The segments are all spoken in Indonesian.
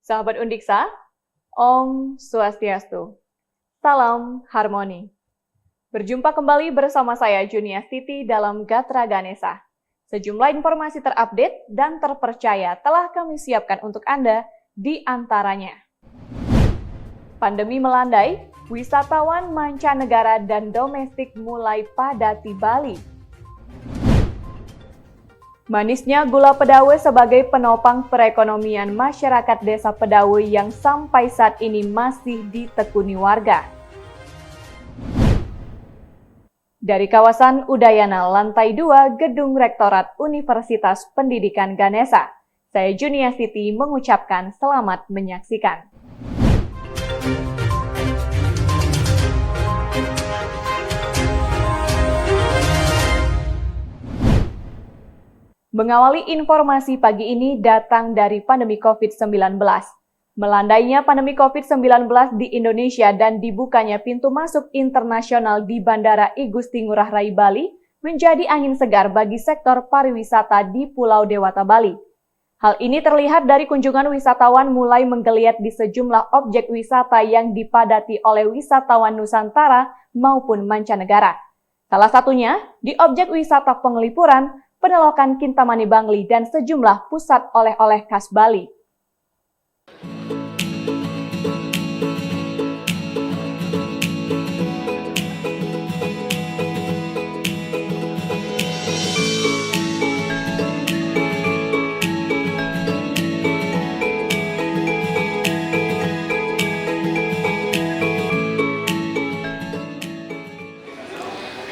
Sahabat Undiksa, Om Swastiastu, Salam Harmoni. Berjumpa kembali bersama saya Juniastiti dalam Gatra Ganesha. Sejumlah informasi terupdate dan terpercaya telah kami siapkan untuk Anda, di antaranya. Pandemi melandai, wisatawan mancanegara dan domestik mulai padati Bali. Manisnya gula Pedawe sebagai penopang perekonomian masyarakat Desa Pedawe yang sampai saat ini masih ditekuni warga. Dari kawasan Udayana, lantai 2 Gedung Rektorat Universitas Pendidikan Ganesha, saya Juniastiti mengucapkan selamat menyaksikan. Mengawali informasi pagi ini datang dari pandemi COVID-19. Melandainya pandemi COVID-19 di Indonesia dan dibukanya pintu masuk internasional di Bandara I Gusti Ngurah Rai Bali menjadi angin segar bagi sektor pariwisata di Pulau Dewata Bali. Hal ini terlihat dari kunjungan wisatawan mulai menggeliat di sejumlah objek wisata yang dipadati oleh wisatawan Nusantara maupun mancanegara. Salah satunya di objek wisata Penglipuran, Penelokan Kintamani Bangli, dan sejumlah pusat oleh-oleh khas Bali.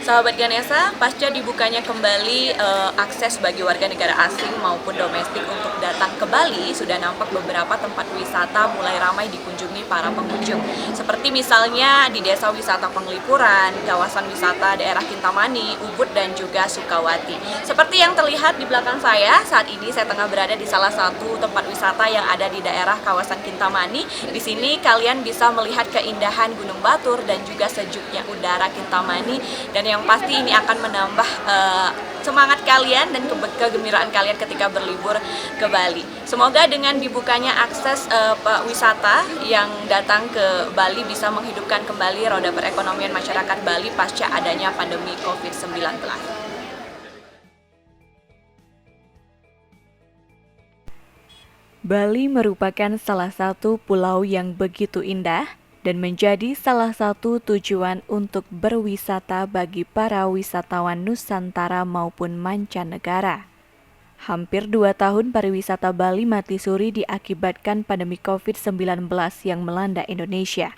Sahabat Ganesha, pasca dibukanya kembali akses bagi warga negara asing maupun domestik untuk datang ke Bali, sudah nampak beberapa tempat wisata mulai ramai dikunjungi para pengunjung. Seperti misalnya di Desa Wisata Penglipuran, kawasan wisata daerah Kintamani, Ubud, dan juga Sukawati. Seperti yang terlihat di belakang saya, saat ini saya tengah berada di salah satu tempat wisata yang ada di daerah kawasan Kintamani. Di sini kalian bisa melihat keindahan Gunung Batur dan juga sejuknya udara Kintamani, dan yang pasti ini akan menambah semangat kalian dan kegembiraan kalian ketika berlibur ke Bali. Semoga dengan dibukanya akses wisata yang datang ke Bali bisa menghidupkan kembali roda perekonomian masyarakat Bali pasca adanya pandemi COVID-19. Bali merupakan salah satu pulau yang begitu indah dan menjadi salah satu tujuan untuk berwisata bagi para wisatawan Nusantara maupun mancanegara. Hampir 2 tahun pariwisata Bali mati suri diakibatkan pandemi COVID-19 yang melanda Indonesia.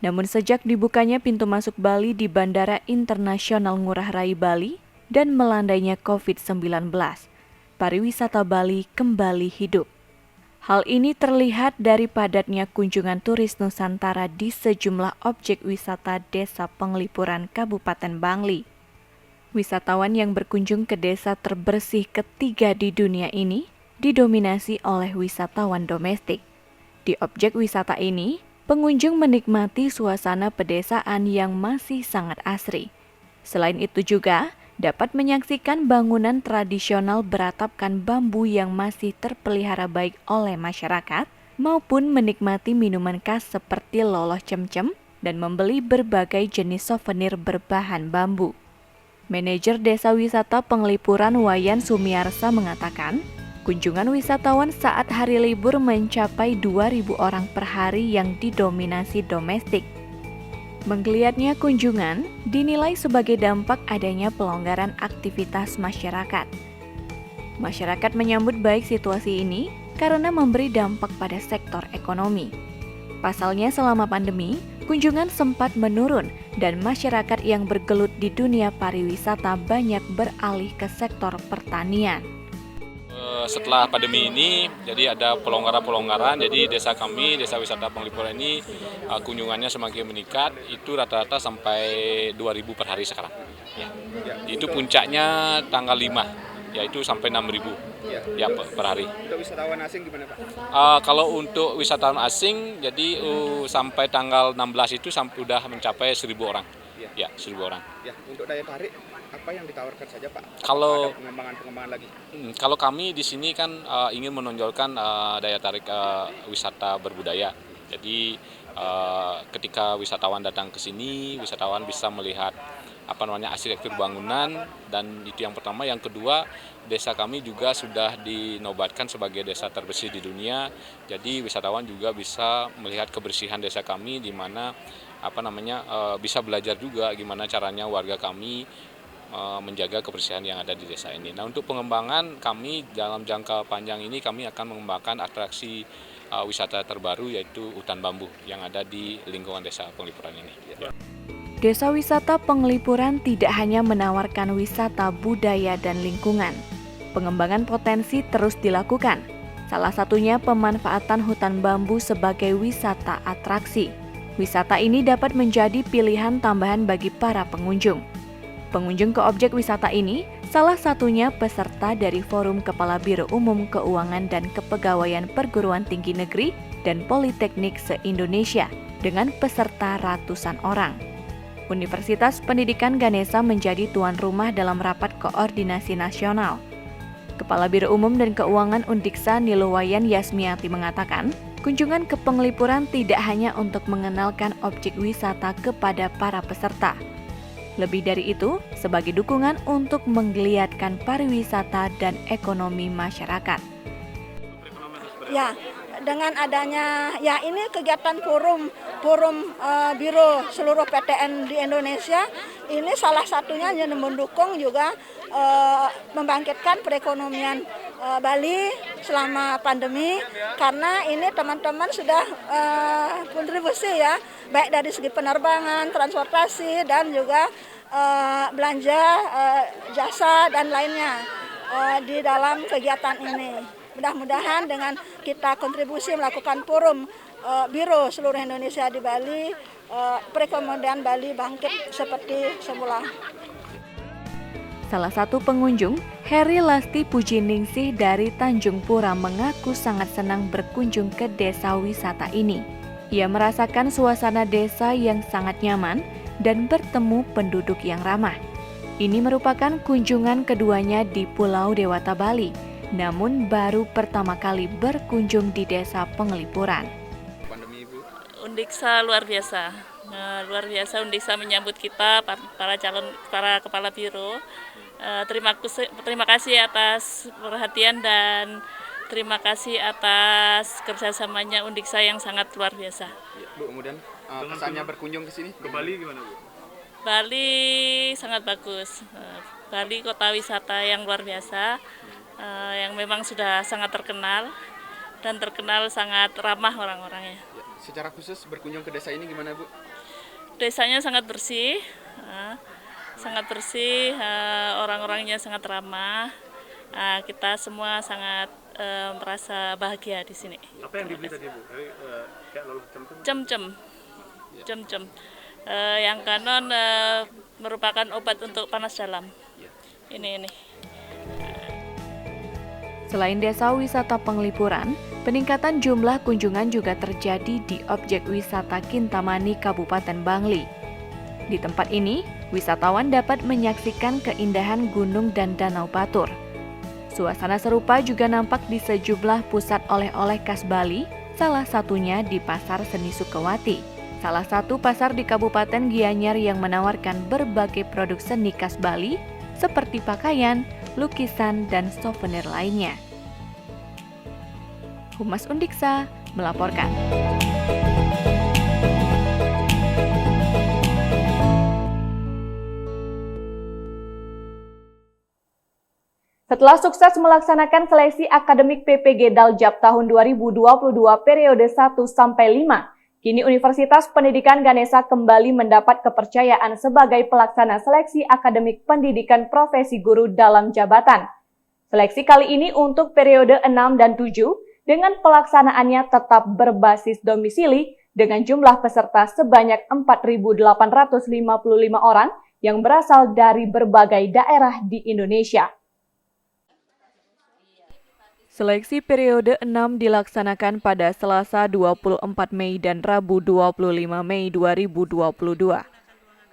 Namun sejak dibukanya pintu masuk Bali di Bandara Internasional Ngurah Rai Bali dan melandainya COVID-19, pariwisata Bali kembali hidup. Hal ini terlihat dari padatnya kunjungan turis Nusantara di sejumlah objek wisata Desa Penglipuran Kabupaten Bangli. Wisatawan yang berkunjung ke desa terbersih ketiga di dunia ini didominasi oleh wisatawan domestik. Di objek wisata ini, pengunjung menikmati suasana pedesaan yang masih sangat asri. Selain itu juga dapat menyaksikan bangunan tradisional beratapkan bambu yang masih terpelihara baik oleh masyarakat, maupun menikmati minuman khas seperti loloh cemcem dan membeli berbagai jenis souvenir berbahan bambu. Manajer Desa Wisata Penglipuran Wayan Sumiarsa mengatakan, kunjungan wisatawan saat hari libur mencapai 2.000 orang per hari yang didominasi domestik. Menggeliatnya kunjungan dinilai sebagai dampak adanya pelonggaran aktivitas masyarakat. Masyarakat menyambut baik situasi ini karena memberi dampak pada sektor ekonomi. Pasalnya selama pandemi, kunjungan sempat menurun dan masyarakat yang bergelut di dunia pariwisata banyak beralih ke sektor pertanian. Setelah pandemi ini, jadi ada pelonggaran-pelonggaran. Jadi desa kami, Desa Wisata Penglipuran ini kunjungannya semakin meningkat. Itu rata-rata sampai 2.000 per hari sekarang. Ya. Itu puncaknya tanggal 5, yaitu sampai 6.000 ya per hari. Untuk wisatawan asing gimana Pak? Kalau untuk wisatawan asing, jadi sampai tanggal 16 itu sudah mencapai 1.000 orang. Ya, 1.000 orang. Ya, untuk daya tarik? apa yang ditawarkan saja Pak? Kalau Ada pengembangan lagi? Kalau kami di sini kan ingin menonjolkan daya tarik wisata berbudaya. Jadi ketika wisatawan datang ke sini, wisatawan bisa melihat arsitektur bangunan, dan itu yang pertama. Yang kedua, desa kami juga sudah dinobatkan sebagai desa terbersih di dunia. Jadi wisatawan juga bisa melihat kebersihan desa kami, di mana bisa belajar juga gimana caranya warga kami menjaga kebersihan yang ada di desa ini. Nah, untuk pengembangan kami dalam jangka panjang ini kami akan mengembangkan atraksi wisata terbaru, yaitu hutan bambu yang ada di lingkungan desa Penglipuran ini. Desa wisata Penglipuran tidak hanya menawarkan wisata budaya dan lingkungan. Pengembangan potensi terus dilakukan. Salah satunya pemanfaatan hutan bambu sebagai wisata atraksi. Wisata ini dapat menjadi pilihan tambahan bagi para pengunjung. Pengunjung ke objek wisata ini salah satunya peserta dari Forum Kepala Biro Umum Keuangan dan Kepegawaian Perguruan Tinggi Negeri dan Politeknik se-Indonesia dengan peserta ratusan orang. Universitas Pendidikan Ganesha menjadi tuan rumah dalam rapat koordinasi nasional. Kepala Biro Umum dan Keuangan Undiksa Niluwayan Yasmiati mengatakan, kunjungan ke Penglipuran tidak hanya untuk mengenalkan objek wisata kepada para peserta. Lebih dari itu, sebagai dukungan untuk menggeliatkan pariwisata dan ekonomi masyarakat. Ya, dengan adanya ini kegiatan forum biro seluruh PTN di Indonesia, ini salah satunya yang mendukung juga membangkitkan perekonomian Bali selama pandemi, karena ini teman-teman sudah kontribusi ya, baik dari segi penerbangan, transportasi, dan juga belanja jasa dan lainnya di dalam kegiatan ini. Mudah-mudahan dengan kita kontribusi melakukan forum biro seluruh Indonesia di Bali, perekonomian Bali bangkit seperti semula. Salah satu pengunjung, Heri Lasti Pujiningsih dari Tanjung Pura, mengaku sangat senang berkunjung ke desa wisata ini. Ia merasakan suasana desa yang sangat nyaman dan bertemu penduduk yang ramah. Ini merupakan kunjungan keduanya di Pulau Dewata, Bali, namun baru pertama kali berkunjung di desa Penglipuran. Pandemi Ibu. Undiksa luar biasa. Luar biasa Undiksa menyambut kita, para kepala biro. Terima kasih atas perhatian dan terima kasih atas kerjasamanya Undiksa yang sangat luar biasa. Ya, Bu, kemudian kesannya berkunjung ke sini ke Bali gimana Bu? Bali sangat bagus. Bali kota wisata yang luar biasa, yang memang sudah sangat terkenal dan sangat ramah orang-orangnya. Ya, secara khusus berkunjung ke desa ini gimana Bu? Desanya sangat bersih, orang-orangnya sangat ramah. Kita semua sangat merasa bahagia di sini. Apa yang dibeli tadi Bu? Cem-cem. Yang kanon merupakan obat untuk panas dalam. Ini. Selain desa wisata Penglipuran, peningkatan jumlah kunjungan juga terjadi di objek wisata Kintamani, Kabupaten Bangli. Di tempat ini, wisatawan dapat menyaksikan keindahan gunung dan danau Batur. Suasana serupa juga nampak di sejumlah pusat oleh-oleh khas Bali, salah satunya di Pasar Seni Sukawati, salah satu pasar di Kabupaten Gianyar yang menawarkan berbagai produk seni khas Bali, seperti pakaian, lukisan, dan souvenir lainnya. Humas Undiksa melaporkan. Setelah sukses melaksanakan seleksi akademik PPG Daljab tahun 2022 periode 1-5, kini Universitas Pendidikan Ganesha kembali mendapat kepercayaan sebagai pelaksana seleksi akademik pendidikan profesi guru dalam jabatan. Seleksi kali ini untuk periode 6 dan 7 dengan pelaksanaannya tetap berbasis domisili dengan jumlah peserta sebanyak 4.855 orang yang berasal dari berbagai daerah di Indonesia. Seleksi periode 6 dilaksanakan pada Selasa 24 Mei dan Rabu 25 Mei 2022.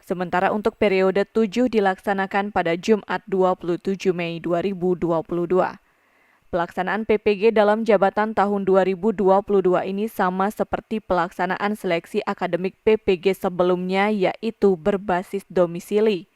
Sementara untuk periode 7 dilaksanakan pada Jumat 27 Mei 2022. Pelaksanaan PPG dalam jabatan tahun 2022 ini sama seperti pelaksanaan seleksi akademik PPG sebelumnya, yaitu berbasis domisili.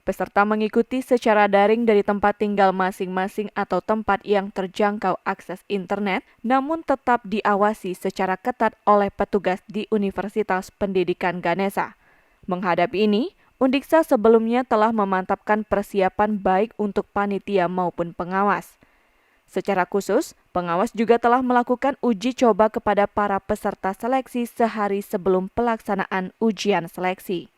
Peserta mengikuti secara daring dari tempat tinggal masing-masing atau tempat yang terjangkau akses internet, namun tetap diawasi secara ketat oleh petugas di Universitas Pendidikan Ganesha. Menghadapi ini, Undiksa sebelumnya telah memantapkan persiapan baik untuk panitia maupun pengawas. Secara khusus, pengawas juga telah melakukan uji coba kepada para peserta seleksi sehari sebelum pelaksanaan ujian seleksi.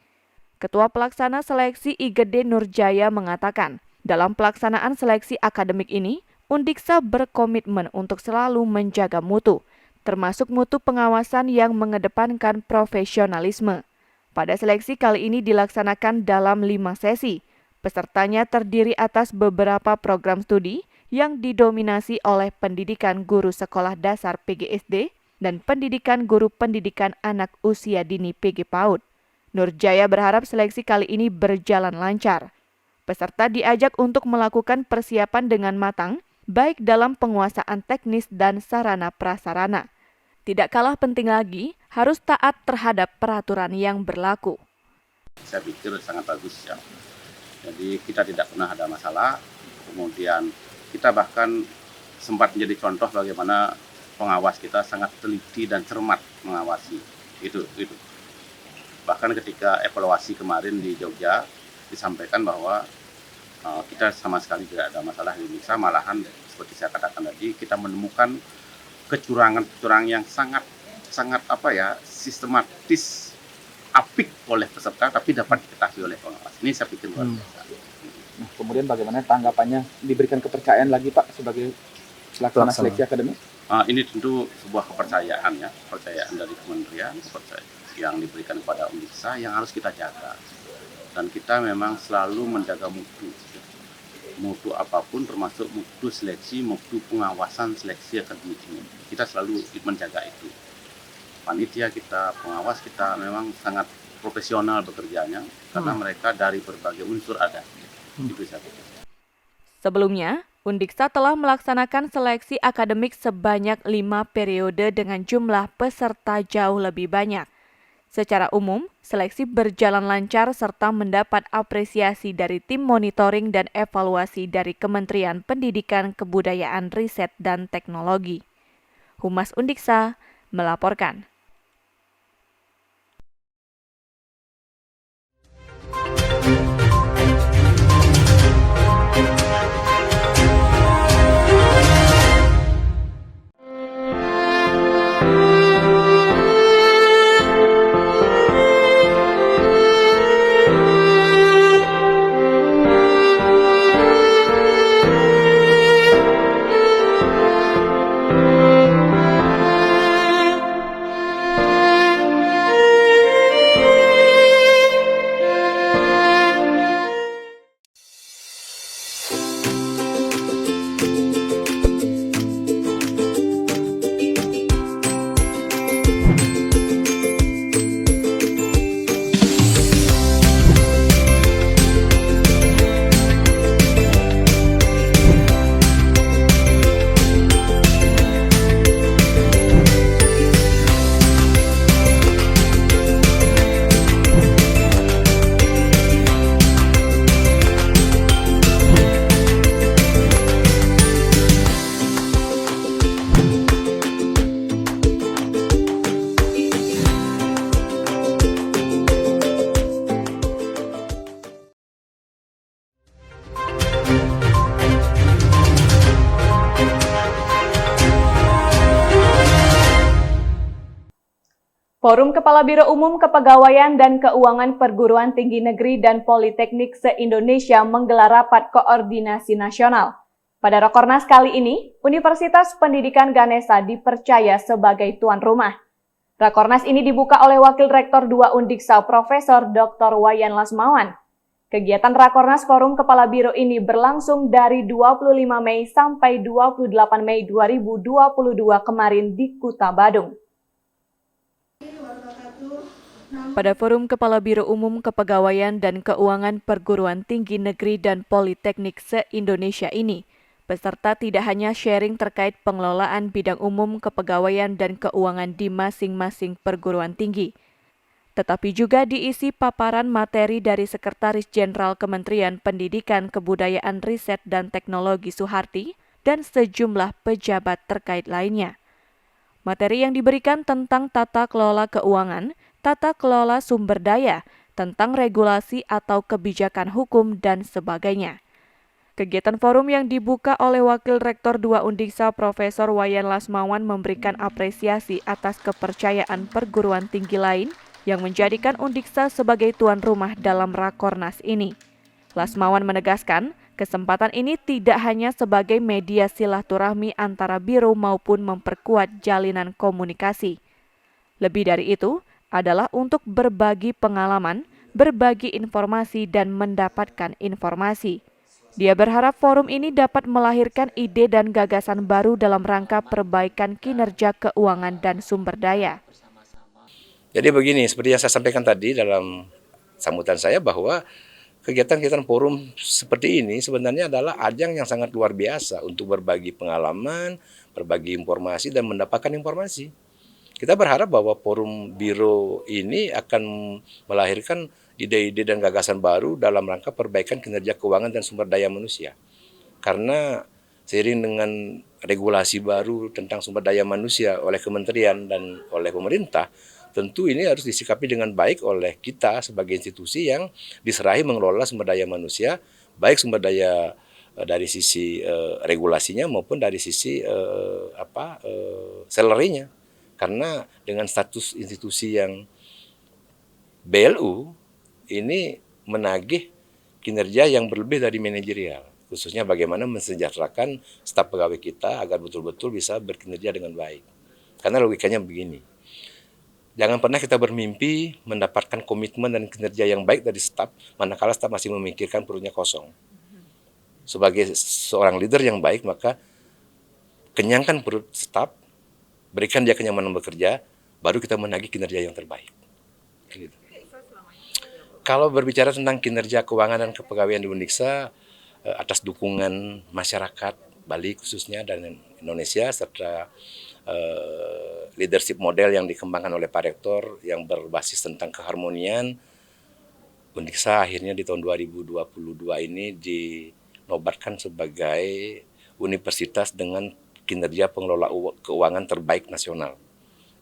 Ketua Pelaksana Seleksi IGD Nurjaya mengatakan, dalam pelaksanaan seleksi akademik ini, Undiksa berkomitmen untuk selalu menjaga mutu, termasuk mutu pengawasan yang mengedepankan profesionalisme. Pada seleksi kali ini dilaksanakan dalam 5 sesi. Pesertanya terdiri atas beberapa program studi yang didominasi oleh pendidikan guru sekolah dasar PGSD dan pendidikan guru pendidikan anak usia dini PG PAUD. Nurjaya berharap seleksi kali ini berjalan lancar. Peserta diajak untuk melakukan persiapan dengan matang, baik dalam penguasaan teknis dan sarana prasarana. Tidak kalah penting lagi, harus taat terhadap peraturan yang berlaku. Saya pikir sangat bagus ya. Jadi kita tidak pernah ada masalah, kemudian kita bahkan sempat menjadi contoh bagaimana pengawas kita sangat teliti dan cermat mengawasi itu. Bahkan ketika evaluasi kemarin di Jogja disampaikan bahwa kita sama sekali tidak ada masalah di Undiksa, malahan seperti saya katakan tadi kita menemukan kecurangan yang sangat sistematis, apik oleh peserta tapi dapat diketahui oleh pengawas. Ini saya pikir luar biasa. Nah, kemudian bagaimana tanggapannya diberikan kepercayaan lagi Pak sebagai pelaksana seleksi akademik? Ini tentu sebuah kepercayaan dari kementerian, kepercayaan yang diberikan kepada Undiksa yang harus kita jaga. Dan kita memang selalu menjaga mutu apapun, termasuk mutu seleksi, mutu pengawasan seleksi akademik ini. Kita selalu menjaga itu. Panitia kita, pengawas kita memang sangat profesional bekerjanya karena mereka dari berbagai unsur ada. Itu saya pikir. Sebelumnya, Undiksa telah melaksanakan seleksi akademik sebanyak 5 periode dengan jumlah peserta jauh lebih banyak. Secara umum, seleksi berjalan lancar serta mendapat apresiasi dari tim monitoring dan evaluasi dari Kementerian Pendidikan, Kebudayaan, Riset, dan Teknologi. Humas Undiksa melaporkan. Forum Kepala Biro Umum Kepegawaian dan Keuangan Perguruan Tinggi Negeri dan Politeknik se-Indonesia menggelar rapat koordinasi nasional. Pada Rakornas kali ini, Universitas Pendidikan Ganesha dipercaya sebagai tuan rumah. Rakornas ini dibuka oleh Wakil Rektor 2 Undiksa Profesor Dr. Wayan Lasmawan. Kegiatan Rakornas Forum Kepala Biro ini berlangsung dari 25 Mei sampai 28 Mei 2022 kemarin di Kuta Badung. Pada Forum Kepala Biro Umum Kepegawaian dan Keuangan Perguruan Tinggi Negeri dan Politeknik se-Indonesia ini, peserta tidak hanya sharing terkait pengelolaan bidang umum kepegawaian dan keuangan di masing-masing perguruan tinggi, tetapi juga diisi paparan materi dari Sekretaris Jenderal Kementerian Pendidikan, Kebudayaan, Riset, dan Teknologi Soeharti dan sejumlah pejabat terkait lainnya. Materi yang diberikan tentang tata kelola keuangan, tata kelola sumber daya, tentang regulasi atau kebijakan hukum, dan sebagainya. Kegiatan forum yang dibuka oleh Wakil Rektor 2 Undiksa Profesor Wayan Lasmawan memberikan apresiasi atas kepercayaan perguruan tinggi lain yang menjadikan Undiksa sebagai tuan rumah dalam Rakornas ini. Lasmawan menegaskan, kesempatan ini tidak hanya sebagai media silaturahmi antara biro maupun memperkuat jalinan komunikasi. Lebih dari itu, adalah untuk berbagi pengalaman, berbagi informasi, dan mendapatkan informasi. Dia berharap forum ini dapat melahirkan ide dan gagasan baru dalam rangka perbaikan kinerja keuangan dan sumber daya. Jadi begini, seperti yang saya sampaikan tadi dalam sambutan saya bahwa kegiatan-kegiatan forum seperti ini sebenarnya adalah ajang yang sangat luar biasa untuk berbagi pengalaman, berbagi informasi, dan mendapatkan informasi. Kita berharap bahwa forum biro ini akan melahirkan ide-ide dan gagasan baru dalam rangka perbaikan kinerja keuangan dan sumber daya manusia. Karena seiring dengan regulasi baru tentang sumber daya manusia oleh kementerian dan oleh pemerintah, tentu ini harus disikapi dengan baik oleh kita sebagai institusi yang diserahi mengelola sumber daya manusia, baik sumber daya dari sisi regulasinya maupun dari sisi salary-nya. Karena dengan status institusi yang BLU ini menagih kinerja yang berlebih dari manajerial, khususnya bagaimana mensejahterakan staf pegawai kita agar betul-betul bisa berkinerja dengan baik. Karena logikanya begini, jangan pernah kita bermimpi mendapatkan komitmen dan kinerja yang baik dari staf, manakala staf masih memikirkan perutnya kosong. Sebagai seorang leader yang baik, maka kenyangkan perut staf, berikan dia kenyamanan bekerja, baru kita menagih kinerja yang terbaik. Gitu. Kalau berbicara tentang kinerja keuangan dan kepegawaian di Undiksa, atas dukungan masyarakat Bali khususnya dan Indonesia, serta leadership model yang dikembangkan oleh Pak Rektor yang berbasis tentang keharmonian, Undiksa akhirnya di tahun 2022 ini dinobatkan sebagai universitas dengan kinerja pengelola keuangan terbaik nasional.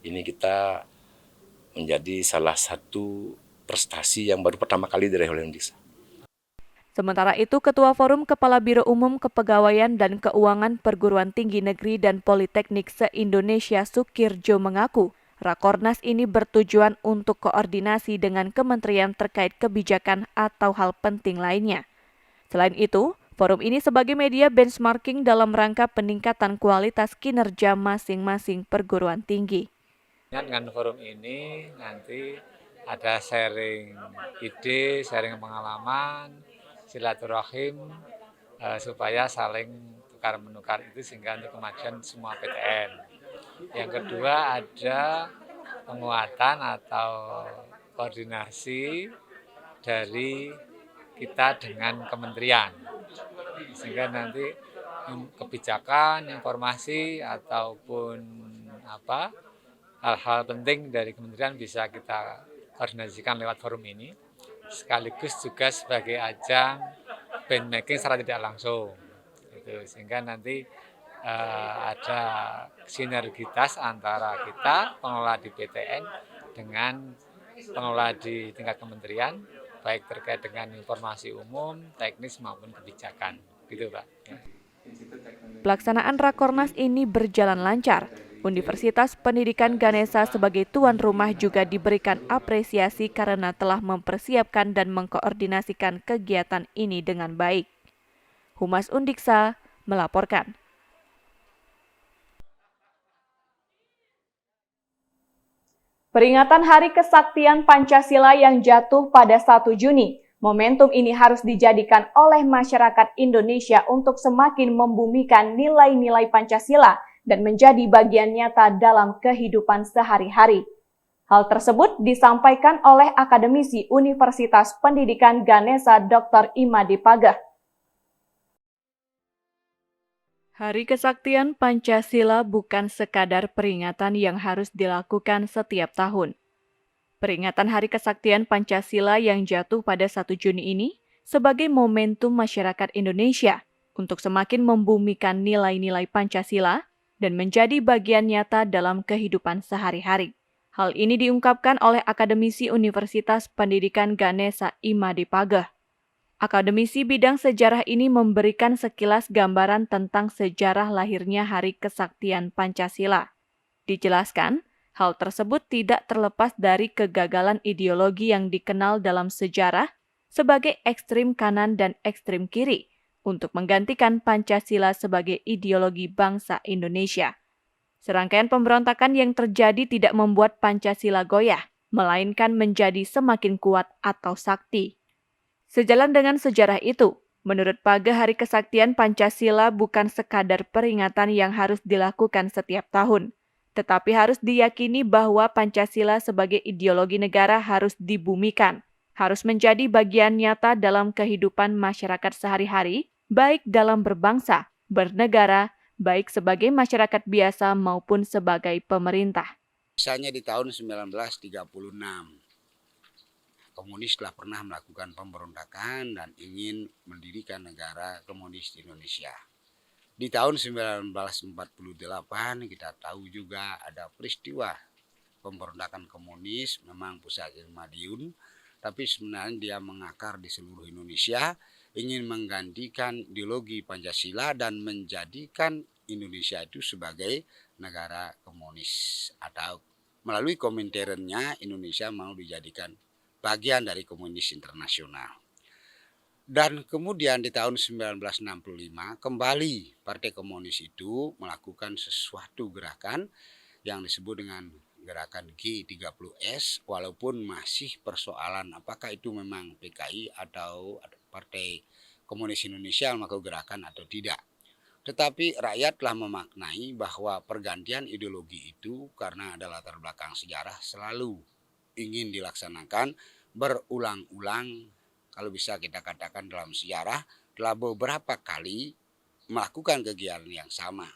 Ini kita menjadi salah satu prestasi yang baru pertama kali diraih oleh Undiksa. Sementara itu, Ketua Forum Kepala Biro Umum Kepegawaian dan Keuangan Perguruan Tinggi Negeri dan Politeknik se-Indonesia Sukirjo mengaku, Rakornas ini bertujuan untuk koordinasi dengan kementerian terkait kebijakan atau hal penting lainnya. Selain itu, forum ini sebagai media benchmarking dalam rangka peningkatan kualitas kinerja masing-masing perguruan tinggi. Dengan forum ini nanti ada sharing ide, sharing pengalaman, silaturahim supaya saling tukar-menukar itu sehingga untuk kemajuan semua PTN. Yang kedua ada penguatan atau koordinasi dari kita dengan kementerian. Sehingga nanti kebijakan, informasi ataupun hal-hal penting dari kementerian bisa kita koordinasikan lewat forum ini, sekaligus juga sebagai ajang benchmarking secara tidak langsung, sehingga nanti ada sinergitas antara kita pengelola di PTN dengan pengelola di tingkat kementerian, baik terkait dengan informasi umum, teknis maupun kebijakan, gitu Pak. Pelaksanaan Rakornas ini berjalan lancar. Universitas Pendidikan Ganesha sebagai tuan rumah juga diberikan apresiasi karena telah mempersiapkan dan mengkoordinasikan kegiatan ini dengan baik. Humas Undiksa melaporkan. Peringatan Hari Kesaktian Pancasila yang jatuh pada 1 Juni, momentum ini harus dijadikan oleh masyarakat Indonesia untuk semakin membumikan nilai-nilai Pancasila dan menjadi bagian nyata dalam kehidupan sehari-hari. Hal tersebut disampaikan oleh akademisi Universitas Pendidikan Ganesha Dr. Imadi Pageh. Hari Kesaktian Pancasila bukan sekadar peringatan yang harus dilakukan setiap tahun. Peringatan Hari Kesaktian Pancasila yang jatuh pada 1 Juni ini sebagai momentum masyarakat Indonesia untuk semakin membumikan nilai-nilai Pancasila dan menjadi bagian nyata dalam kehidupan sehari-hari. Hal ini diungkapkan oleh akademisi Universitas Pendidikan Ganesha Imadi Pageh. Akademisi bidang sejarah ini memberikan sekilas gambaran tentang sejarah lahirnya Hari Kesaktian Pancasila. Dijelaskan, hal tersebut tidak terlepas dari kegagalan ideologi yang dikenal dalam sejarah sebagai ekstrim kanan dan ekstrim kiri untuk menggantikan Pancasila sebagai ideologi bangsa Indonesia. Serangkaian pemberontakan yang terjadi tidak membuat Pancasila goyah, melainkan menjadi semakin kuat atau sakti. Sejalan dengan sejarah itu, menurut Pageh Hari Kesaktian Pancasila bukan sekadar peringatan yang harus dilakukan setiap tahun, tetapi harus diyakini bahwa Pancasila sebagai ideologi negara harus dibumikan, harus menjadi bagian nyata dalam kehidupan masyarakat sehari-hari, baik dalam berbangsa, bernegara, baik sebagai masyarakat biasa maupun sebagai pemerintah. Misalnya di tahun 1936, komunis telah pernah melakukan pemberontakan dan ingin mendirikan negara komunis di Indonesia. Di tahun 1948 kita tahu juga ada peristiwa pemberontakan komunis, memang pusatnya Madiun, tapi sebenarnya dia mengakar di seluruh Indonesia, ingin menggantikan ideologi Pancasila dan menjadikan Indonesia itu sebagai negara komunis, atau melalui Kominterennya Indonesia mau dijadikan bagian dari komunis internasional. Dan kemudian di tahun 1965 kembali Partai Komunis itu melakukan sesuatu gerakan yang disebut dengan gerakan G30S, walaupun masih persoalan apakah itu memang PKI atau Partai Komunis Indonesia melakukan gerakan atau tidak. Tetapi rakyat telah memaknai bahwa pergantian ideologi itu karena ada latar belakang sejarah selalu ingin dilaksanakan berulang-ulang, kalau bisa kita katakan dalam sejarah telah beberapa kali melakukan kegiatan yang sama.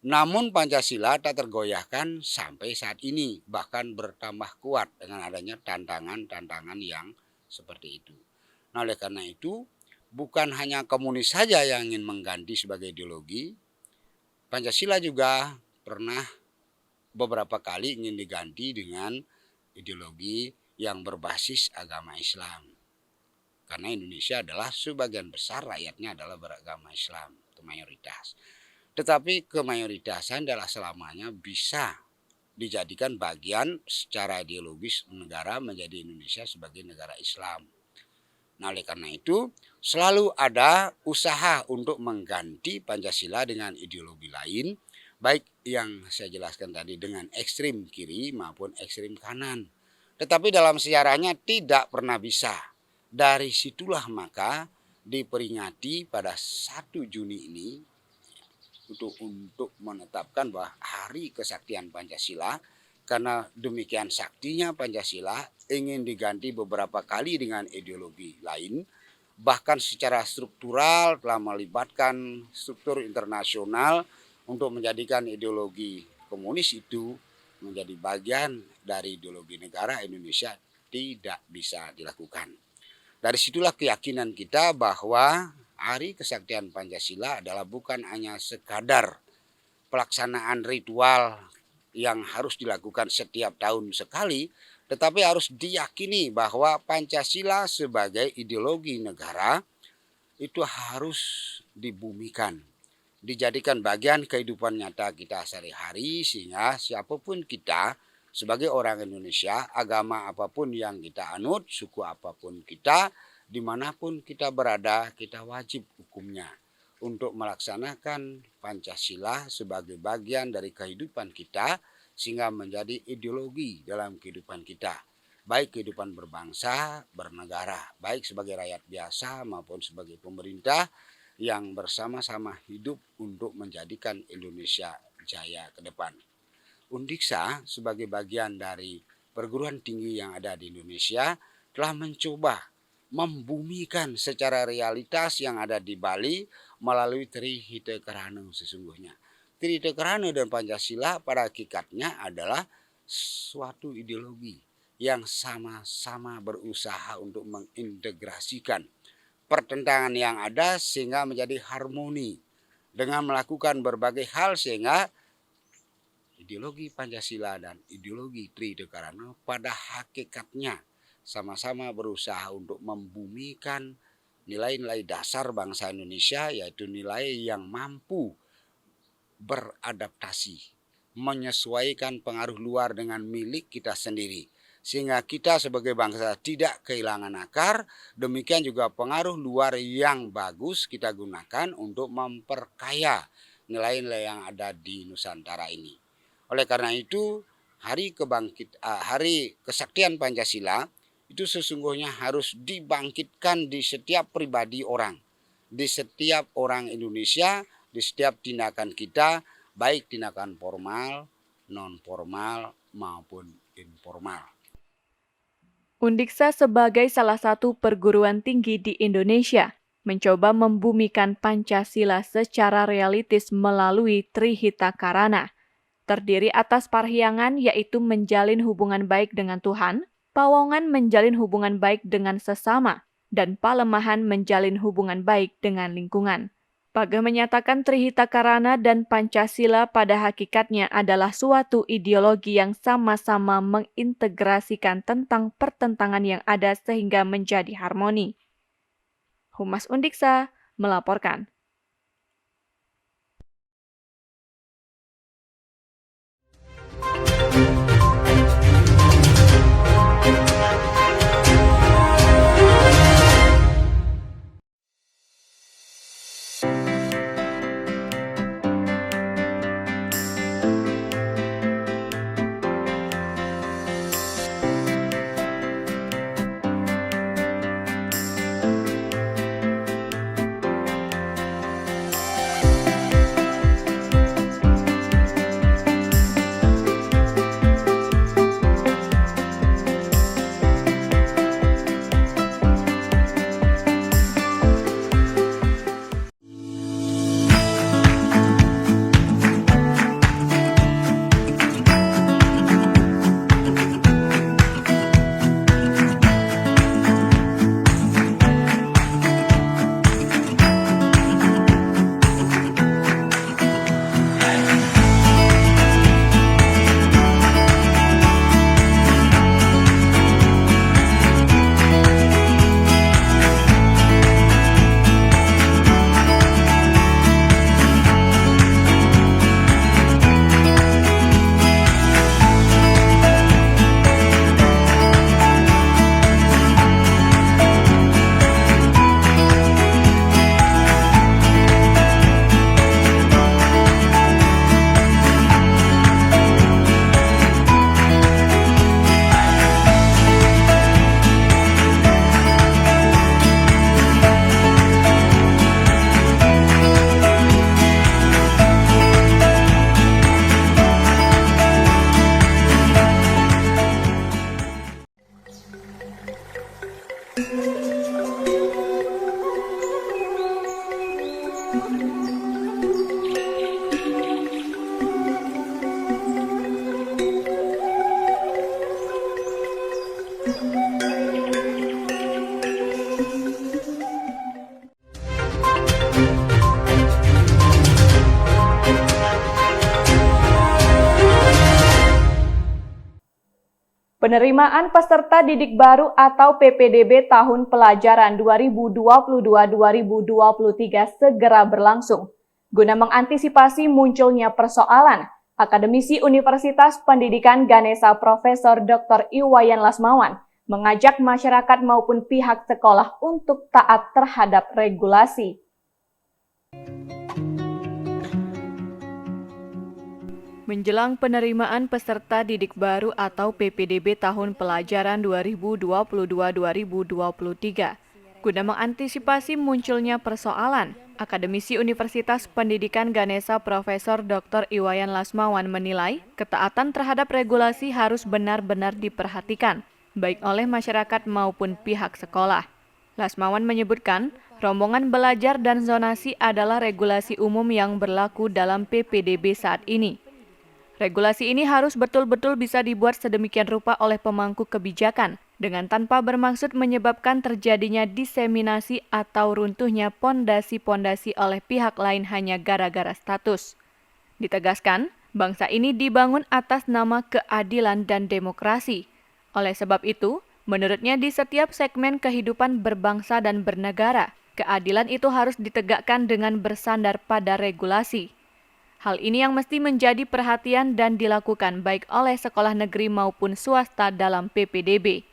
Namun Pancasila tak tergoyahkan sampai saat ini, bahkan bertambah kuat dengan adanya tantangan-tantangan yang seperti itu. Nah, oleh karena itu bukan hanya komunis saja yang ingin mengganti sebagai ideologi, Pancasila juga pernah beberapa kali ingin diganti dengan ideologi yang berbasis agama Islam. Karena Indonesia adalah sebagian besar rakyatnya adalah beragama Islam, itu mayoritas. Tetapi kemayoritasan adalah selamanya bisa dijadikan bagian secara ideologis negara menjadi Indonesia sebagai negara Islam. Nah, oleh karena itu selalu ada usaha untuk mengganti Pancasila dengan ideologi lain, baik yang saya jelaskan tadi dengan ekstrim kiri maupun ekstrim kanan. Tetapi dalam sejarahnya tidak pernah bisa. Dari situlah maka diperingati pada 1 Juni ini untuk menetapkan bahwa Hari Kesaktian Pancasila, karena demikian saktinya Pancasila ingin diganti beberapa kali dengan ideologi lain, bahkan secara struktural telah melibatkan struktur internasional untuk menjadikan ideologi komunis itu menjadi bagian dari ideologi negara Indonesia tidak bisa dilakukan. Dari situlah keyakinan kita bahwa Hari Kesaktian Pancasila adalah bukan hanya sekadar pelaksanaan ritual yang harus dilakukan setiap tahun sekali, tetapi harus diyakini bahwa Pancasila sebagai ideologi negara itu harus dibumikan, dijadikan bagian kehidupan nyata kita sehari-hari, sehingga siapapun kita sebagai orang Indonesia, agama apapun yang kita anut, suku apapun kita, dimanapun kita berada, kita wajib hukumnya untuk melaksanakan Pancasila sebagai bagian dari kehidupan kita, sehingga menjadi ideologi dalam kehidupan kita, baik kehidupan berbangsa, bernegara, baik sebagai rakyat biasa maupun sebagai pemerintah yang bersama-sama hidup untuk menjadikan Indonesia jaya ke depan. Undiksa sebagai bagian dari perguruan tinggi yang ada di Indonesia telah mencoba membumikan secara realitas yang ada di Bali melalui Trihita Karana sesungguhnya. Trihita Karana dan Pancasila pada hakikatnya adalah suatu ideologi yang sama-sama berusaha untuk mengintegrasikan pertentangan yang ada sehingga menjadi harmoni dengan melakukan berbagai hal sehingga ideologi Pancasila dan ideologi Trihita Karana pada hakikatnya sama-sama berusaha untuk membumikan nilai-nilai dasar bangsa Indonesia, yaitu nilai yang mampu beradaptasi, menyesuaikan pengaruh luar dengan milik kita sendiri. Sehingga kita sebagai bangsa tidak kehilangan akar, demikian juga pengaruh luar yang bagus kita gunakan untuk memperkaya nilai-nilai yang ada di Nusantara ini. Oleh karena itu, hari kesaktian Pancasila itu sesungguhnya harus dibangkitkan di setiap pribadi orang, di setiap orang Indonesia, di setiap tindakan kita, baik tindakan formal, non formal maupun informal. Undiksa sebagai salah satu perguruan tinggi di Indonesia mencoba membumikan Pancasila secara realistis melalui Trihita Karana. Terdiri atas parhyangan yaitu menjalin hubungan baik dengan Tuhan, pawongan menjalin hubungan baik dengan sesama, dan palemahan menjalin hubungan baik dengan lingkungan. Pageh menyatakan Trihita Karana dan Pancasila pada hakikatnya adalah suatu ideologi yang sama-sama mengintegrasikan tentang pertentangan yang ada sehingga menjadi harmoni. Humas Undiksa melaporkan. Penerimaan peserta didik baru atau PPDB tahun pelajaran 2022-2023 segera berlangsung. Guna mengantisipasi munculnya persoalan, Akademisi Universitas Pendidikan Ganesha Profesor Dr. Iwayan Lasmawan mengajak masyarakat maupun pihak sekolah untuk taat terhadap regulasi. Menjelang penerimaan peserta didik baru atau PPDB tahun pelajaran 2022-2023, Guna mengantisipasi munculnya persoalan, Akademisi Universitas Pendidikan Ganesha Profesor Dr. Iwayan Lasmawan menilai ketaatan terhadap regulasi harus benar-benar diperhatikan, baik oleh masyarakat maupun pihak sekolah. Lasmawan menyebutkan, rombongan belajar dan zonasi adalah regulasi umum yang berlaku dalam PPDB saat ini. Regulasi ini harus betul-betul bisa dibuat sedemikian rupa oleh pemangku kebijakan, dengan tanpa bermaksud menyebabkan terjadinya diseminasi atau runtuhnya pondasi-pondasi oleh pihak lain hanya gara-gara status. Ditegaskan, bangsa ini dibangun atas nama keadilan dan demokrasi. Oleh sebab itu, menurutnya di setiap segmen kehidupan berbangsa dan bernegara, keadilan itu harus ditegakkan dengan bersandar pada regulasi. Hal ini yang mesti menjadi perhatian dan dilakukan baik oleh sekolah negeri maupun swasta dalam PPDB.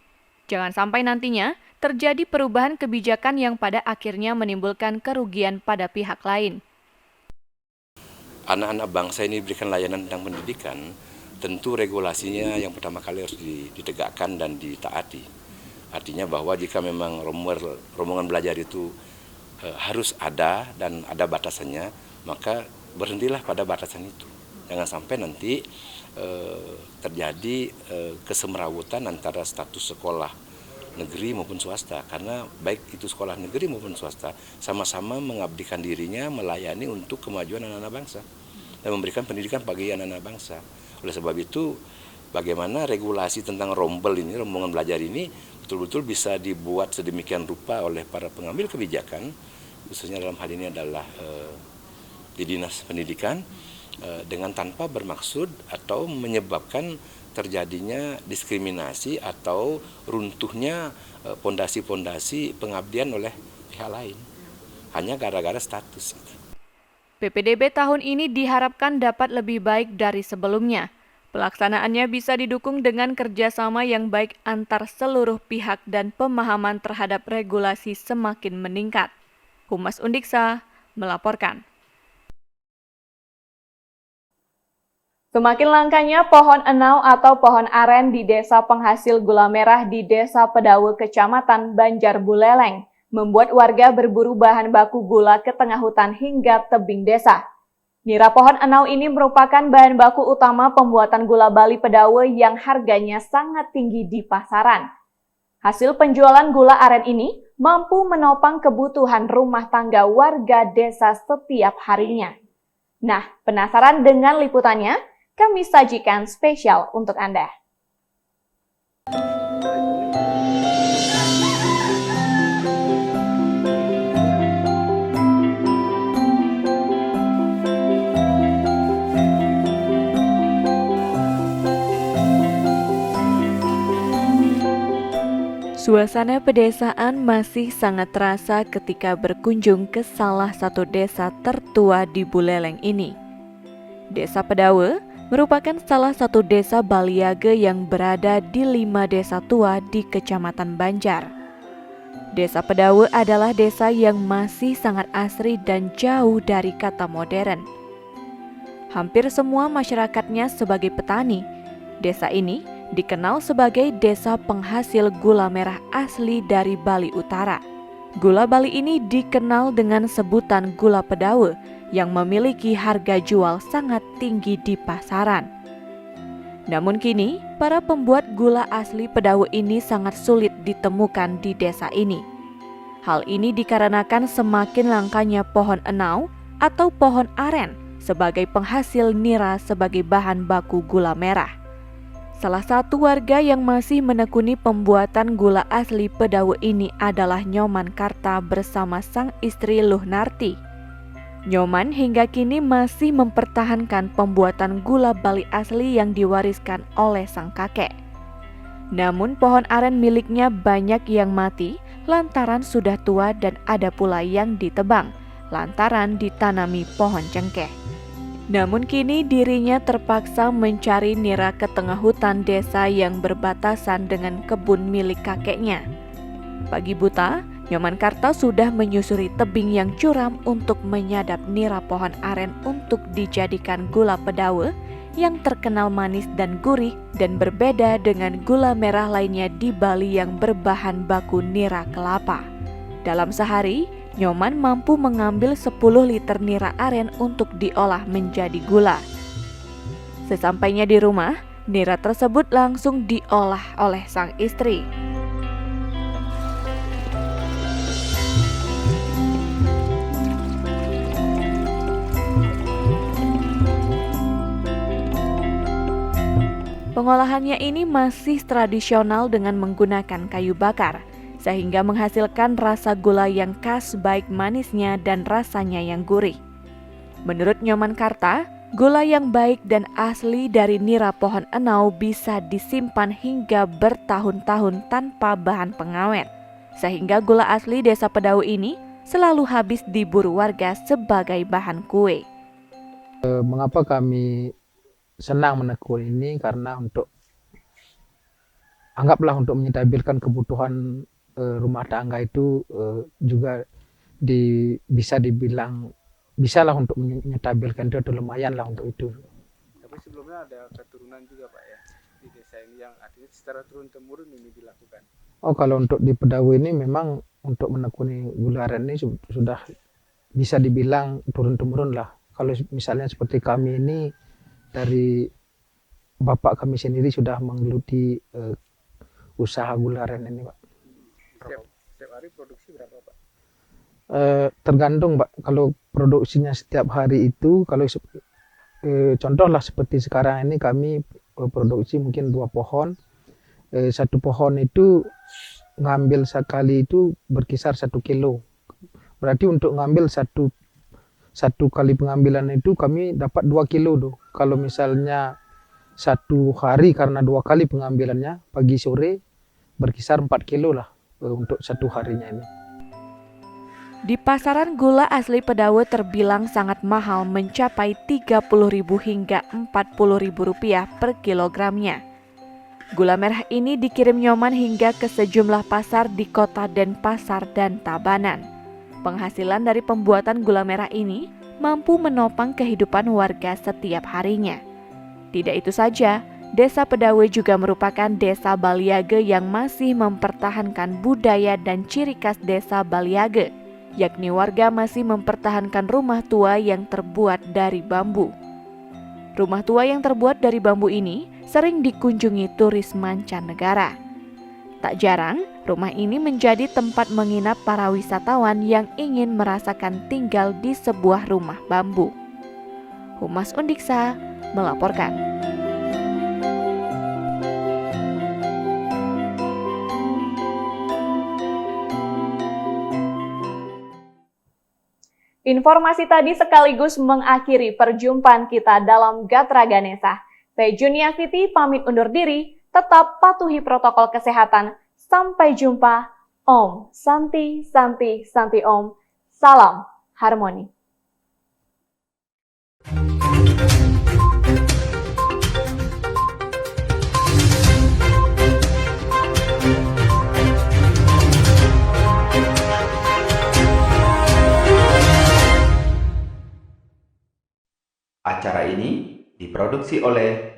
Jangan sampai nantinya terjadi perubahan kebijakan yang pada akhirnya menimbulkan kerugian pada pihak lain. Anak-anak bangsa ini diberikan layanan tentang pendidikan, tentu regulasinya yang pertama kali harus ditegakkan dan ditaati. Artinya bahwa jika memang rombongan belajar itu harus ada dan ada batasannya, maka berhentilah pada batasan itu. Jangan sampai nanti terjadi kesemrawutan antara status sekolah negeri maupun swasta, karena baik itu sekolah negeri maupun swasta sama-sama mengabdikan dirinya melayani untuk kemajuan anak-anak bangsa dan memberikan pendidikan bagi anak-anak bangsa. Oleh sebab itu, bagaimana regulasi tentang rombongan belajar ini betul-betul bisa dibuat sedemikian rupa oleh para pengambil kebijakan, khususnya dalam hal ini adalah di Dinas Pendidikan, dengan tanpa bermaksud atau menyebabkan terjadinya diskriminasi atau runtuhnya pondasi-pondasi pengabdian oleh pihak lain hanya gara-gara status. PPDB tahun ini diharapkan dapat lebih baik dari sebelumnya. Pelaksanaannya bisa didukung dengan kerjasama yang baik antar seluruh pihak dan pemahaman terhadap regulasi semakin meningkat. Humas Undiksa melaporkan. Semakin langkanya pohon enau atau pohon aren di desa penghasil gula merah di Desa Pedawe, Kecamatan Banjar Buleleng, membuat warga berburu bahan baku gula ke tengah hutan hingga tebing desa. Nira pohon enau ini merupakan bahan baku utama pembuatan gula Bali Pedawe yang harganya sangat tinggi di pasaran. Hasil penjualan gula aren ini mampu menopang kebutuhan rumah tangga warga desa setiap harinya. Nah, penasaran dengan liputannya? Kami sajikan spesial untuk Anda. Suasana pedesaan masih sangat terasa ketika berkunjung ke salah satu desa tertua di Buleleng ini. Desa Pedawe merupakan salah satu desa Baliage yang berada di 5 desa tua di Kecamatan Banjar. Desa Pedawe adalah desa yang masih sangat asri dan jauh dari kata modern. Hampir semua masyarakatnya sebagai petani. Desa ini dikenal sebagai desa penghasil gula merah asli dari Bali Utara. Gula Bali ini dikenal dengan sebutan gula Pedawe yang memiliki harga jual sangat tinggi di pasaran. Namun kini, para pembuat gula asli Pedawe ini sangat sulit ditemukan di desa ini. Hal ini dikarenakan semakin langkanya pohon enau atau pohon aren sebagai penghasil nira sebagai bahan baku gula merah. Salah satu warga yang masih menekuni pembuatan gula asli Pedawe ini adalah Nyoman Karta bersama sang istri Luhnarti. Nyoman hingga kini masih mempertahankan pembuatan gula Bali asli yang diwariskan oleh sang kakek. Namun pohon aren miliknya banyak yang mati lantaran sudah tua dan ada pula yang ditebang lantaran ditanami pohon cengkeh. Namun kini dirinya terpaksa mencari nira ke tengah hutan desa yang berbatasan dengan kebun milik kakeknya. Pagi buta, Nyoman Karta sudah menyusuri tebing yang curam untuk menyadap nira pohon aren untuk dijadikan gula Pedawe yang terkenal manis dan gurih dan berbeda dengan gula merah lainnya di Bali yang berbahan baku nira kelapa. Dalam sehari, Nyoman mampu mengambil 10 liter nira aren untuk diolah menjadi gula. Sesampainya di rumah, nira tersebut langsung diolah oleh sang istri. Pengolahannya ini masih tradisional dengan menggunakan kayu bakar, sehingga menghasilkan rasa gula yang khas baik manisnya dan rasanya yang gurih. Menurut Nyoman Karta, gula yang baik dan asli dari nira pohon enau bisa disimpan hingga bertahun-tahun tanpa bahan pengawet, sehingga gula asli Desa Pedau ini selalu habis diburu warga sebagai bahan kue. Mengapa kami senang menekun ini? Karena anggaplah untuk menstabilkan kebutuhan rumah tangga itu juga bisa dibilang bisalah untuk menstabilkan itu, atau lumayan lah untuk itu. Tapi sebelumnya ada keturunan juga Pak ya di desa ini yang artinya secara turun-temurun ini dilakukan. Oh, kalau untuk di Pedau ini memang untuk menekuni gula aren ini sudah bisa dibilang turun-temurun lah. Kalau misalnya seperti kami ini dari bapak kami sendiri sudah menggeluti usaha gula aren ini, Pak. Setiap hari produksi berapa Pak? Tergantung Pak. Kalau produksinya setiap hari itu, kalau contohlah seperti sekarang ini kami produksi mungkin 2 pohon. Satu pohon itu ngambil sekali itu berkisar 1 kilo. Berarti untuk ngambil satu kali pengambilan itu kami dapat 2 kilo tuh. Kalau misalnya satu hari karena 2 kali pengambilannya pagi sore berkisar 4 kilo lah untuk satu harinya ini. Di pasaran gula asli Pedau terbilang sangat mahal, mencapai Rp30.000 hingga Rp40.000 per kilogramnya. Gula merah ini dikirim Nyoman hingga ke sejumlah pasar di Kota Denpasar dan Tabanan. Penghasilan dari pembuatan gula merah ini mampu menopang kehidupan warga setiap harinya. Tidak itu saja, Desa Pedau juga merupakan desa Baliage yang masih mempertahankan budaya dan ciri khas desa Baliage, yakni warga masih mempertahankan rumah tua yang terbuat dari bambu. Rumah tua yang terbuat dari bambu ini sering dikunjungi turis mancanegara. Tak jarang, rumah ini menjadi tempat menginap para wisatawan yang ingin merasakan tinggal di sebuah rumah bambu. Humas Undiksa melaporkan. Informasi tadi sekaligus mengakhiri perjumpaan kita dalam Gatra Ganesha. Saya Junia Siti pamit undur diri. Tetap patuhi protokol kesehatan. Sampai jumpa. Om Santi Santi Santi Om. Salam harmoni. Acara ini diproduksi oleh